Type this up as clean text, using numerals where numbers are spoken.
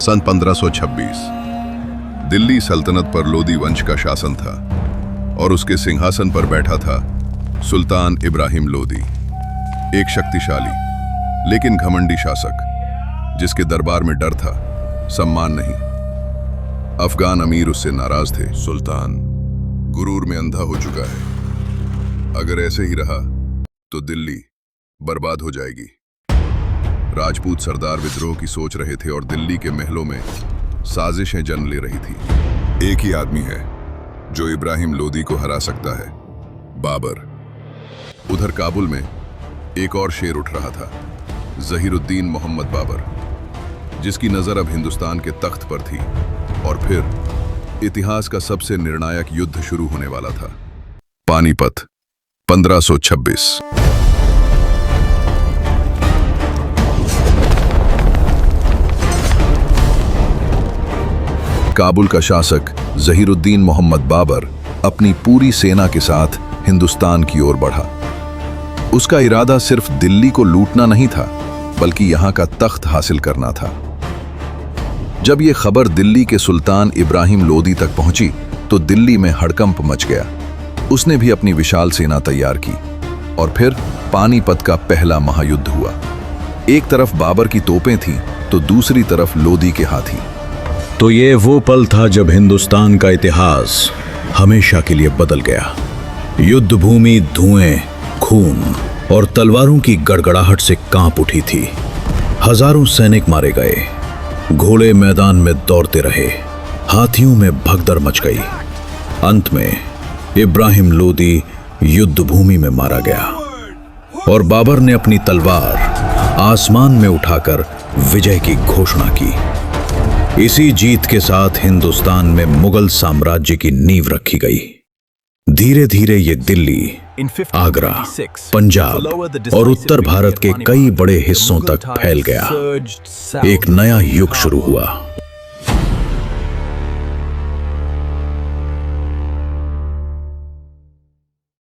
सन 1526 दिल्ली सल्तनत पर लोदी वंश का शासन था और उसके सिंहासन पर बैठा था सुल्तान इब्राहिम लोदी, एक शक्तिशाली लेकिन घमंडी शासक जिसके दरबार में डर था, सम्मान नहीं। अफगान अमीर उससे नाराज थे। सुल्तान गुरूर में अंधा हो चुका है, अगर ऐसे ही रहा तो दिल्ली बर्बाद हो जाएगी। राजपूत सरदार विद्रोह की सोच रहे थे और दिल्ली के महलों में साजिशें जन्म ले रही थी। एक ही आदमी है जो इब्राहिम लोदी को हरा सकता है, बाबर। उधर काबुल में एक और शेर उठ रहा था, जहीरुद्दीन मोहम्मद बाबर, जिसकी नजर अब हिंदुस्तान के तख्त पर थी और फिर इतिहास का सबसे निर्णायक युद्ध शुरू होने वाला था। पानीपत 1526। काबुल का शासक जहीरुद्दीन मोहम्मद बाबर अपनी पूरी सेना के साथ हिंदुस्तान की ओर बढ़ा। उसका इरादा सिर्फ दिल्ली को लूटना नहीं था, बल्कि यहां का तख्त हासिल करना था। जब यह खबर दिल्ली के सुल्तान इब्राहिम लोदी तक पहुंची तो दिल्ली में हड़कंप मच गया। उसने भी अपनी विशाल सेना तैयार की और फिर पानीपत का पहला महायुद्ध हुआ। एक तरफ बाबर की तोपें थीं तो दूसरी तरफ लोदी के हाथी। तो ये वो पल था जब हिंदुस्तान का इतिहास हमेशा के लिए बदल गया। युद्ध भूमि धुएं, खून और तलवारों की गड़गड़ाहट से कांप उठी थी। हजारों सैनिक मारे गए, घोड़े मैदान में दौड़ते रहे, हाथियों में भगदड़ मच गई। अंत में इब्राहिम लोदी युद्ध भूमि में मारा गया और बाबर ने अपनी तलवार आसमान में उठाकर विजय की घोषणा की। इसी जीत के साथ हिंदुस्तान में मुगल साम्राज्य की नींव रखी गई। धीरे धीरे ये दिल्ली, आगरा, पंजाब और उत्तर भारत के कई बड़े हिस्सों तक फैल गया। एक नया युग शुरू हुआ।